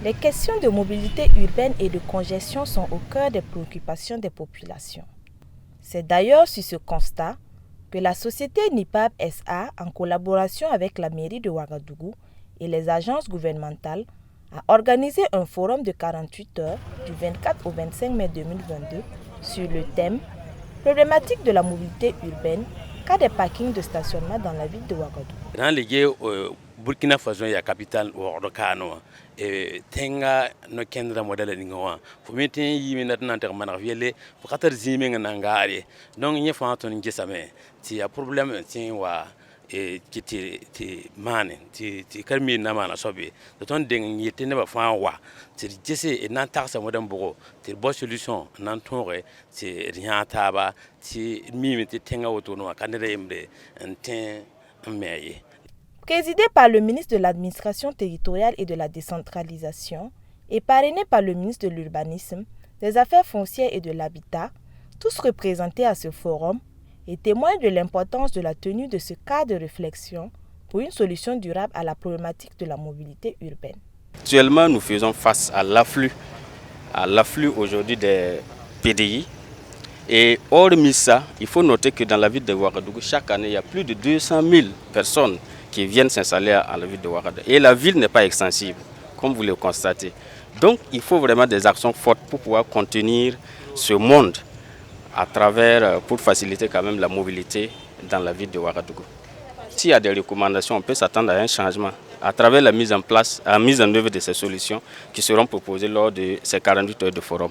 Les questions de mobilité urbaine et de congestion sont au cœur des préoccupations des populations. C'est d'ailleurs sur ce constat que la société NIPAB SA, en collaboration avec la mairie de Ouagadougou et les agences gouvernementales, a organisé un forum de 48 heures du 24 au 25 mai 2022 sur le thème « Problématique de la mobilité urbaine, cas des parkings de stationnement dans la ville de Ouagadougou ». Burkina Faso ya capital wordo kano tenga no kendra modela ningoa fomete yimi natna ter manavele pour katar zime ngangare donc nye fanton ngesame ti a problème ti wa ti mane ti kalmi na mana sobe de ton deng yete ne ba fa wa ti jesse e nan taxa modem bogo ti bo solution nan tonre ti rien taba ti mimi ti tenga wotono kanere imbe enten meye. Présidé par le ministre de l'Administration territoriale et de la décentralisation et parrainé par le ministre de l'Urbanisme, des Affaires foncières et de l'Habitat, tous représentés à ce forum et témoignent de l'importance de la tenue de ce cadre de réflexion pour une solution durable à la problématique de la mobilité urbaine. Actuellement, nous faisons face à l'afflux aujourd'hui des PDI. Et hormis ça, il faut noter que dans la ville de Ouagadougou, chaque année, il y a plus de 200 000 personnes qui viennent s'installer à la ville de Ouagadougou. Et la ville n'est pas extensive, comme vous le constatez. Donc, il faut vraiment des actions fortes pour pouvoir contenir ce monde à travers, pour faciliter quand même la mobilité dans la ville de Ouagadougou. S'il y a des recommandations, on peut s'attendre à un changement à travers la mise en place, la mise en œuvre de ces solutions qui seront proposées lors de ces 48 heures de forum.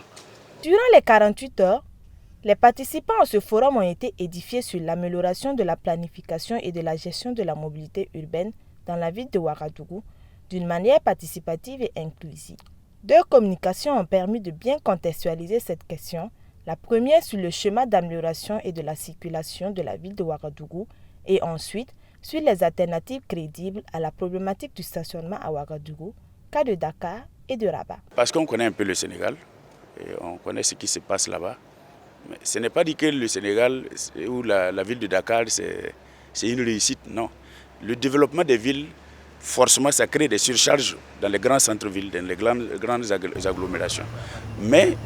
Durant les 48 heures, les participants à ce forum ont été édifiés sur l'amélioration de la planification et de la gestion de la mobilité urbaine dans la ville de Ouagadougou d'une manière participative et inclusive. Deux communications ont permis de bien contextualiser cette question. La première sur le schéma d'amélioration et de la circulation de la ville de Ouagadougou et ensuite sur les alternatives crédibles à la problématique du stationnement à Ouagadougou, cas de Dakar et de Rabat. Parce qu'on connaît un peu le Sénégal, et on connaît ce qui se passe là-bas. Mais ce n'est pas dit que le Sénégal ou la ville de Dakar, c'est une réussite, non. Le développement des villes, forcément, ça crée des surcharges dans les grands centres-villes, dans les grandes agglomérations. Mais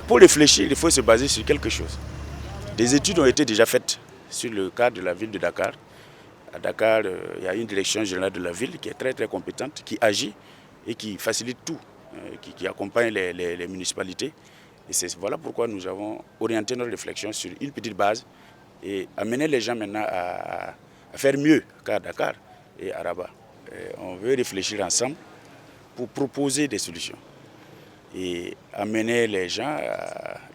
pour réfléchir, il faut se baser sur quelque chose. Des études ont été déjà faites sur le cas de la ville de Dakar. À Dakar, il y a une direction générale de la ville qui est très très compétente, qui agit et qui facilite tout, qui accompagne les municipalités. Et voilà pourquoi nous avons orienté nos réflexions sur une petite base et amener les gens maintenant à faire mieux qu'à Dakar et à Rabat. On veut réfléchir ensemble pour proposer des solutions et amener les gens,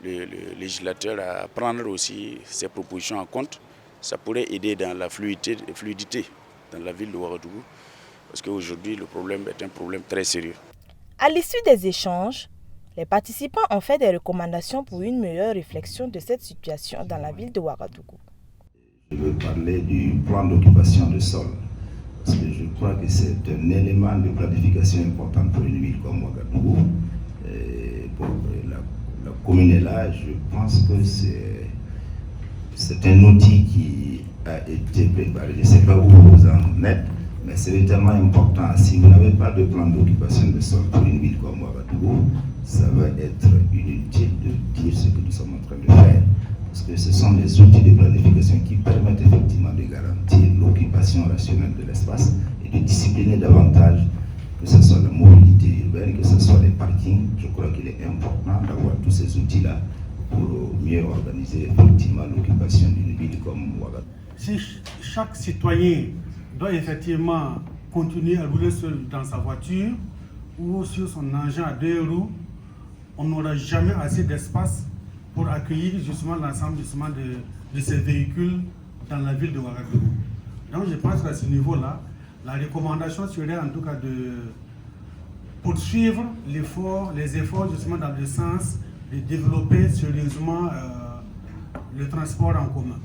le législateur, à prendre aussi ces propositions en compte. Ça pourrait aider dans la fluidité dans la ville de Ouagadougou parce qu'aujourd'hui le problème est un problème très sérieux. À l'issue des échanges, les participants ont fait des recommandations pour une meilleure réflexion de cette situation dans la ville de Ouagadougou. Je veux parler du plan d'occupation de sol, parce que je crois que c'est un élément de planification important pour une ville comme Ouagadougou. Pour la commune est là, je pense que c'est un outil qui a été préparé. Je ne sais pas où vous en êtes, mais c'est tellement important. Si vous n'avez pas de plan d'occupation de sol pour une ville comme Ouagadougou, ça va être inutile de dire ce que nous sommes en train de faire. Parce que ce sont des outils de planification qui permettent effectivement de garantir l'occupation rationnelle de l'espace et de discipliner davantage, que ce soit la mobilité urbaine, que ce soit les parkings. Je crois qu'il est important d'avoir tous ces outils-là pour mieux organiser effectivement l'occupation d'une ville comme Ouagadougou. Si chaque citoyen doit effectivement continuer à rouler seul dans sa voiture ou sur son engin à 2 roues, on n'aura jamais assez d'espace pour accueillir justement l'ensemble de ces véhicules dans la ville de Ouagadougou. Donc je pense qu'à ce niveau-là, la recommandation serait en tout cas de poursuivre les efforts justement dans le sens de développer sérieusement le transport en commun.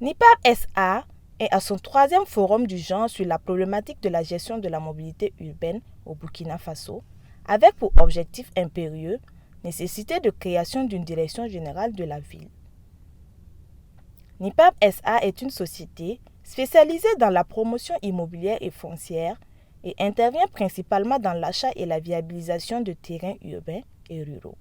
NIPAB SA est à son 3e forum du genre sur la problématique de la gestion de la mobilité urbaine au Burkina Faso, avec pour objectif impérieux nécessité de création d'une direction générale de la ville. NIPAB SA est une société spécialisée dans la promotion immobilière et foncière et intervient principalement dans l'achat et la viabilisation de terrains urbains et ruraux.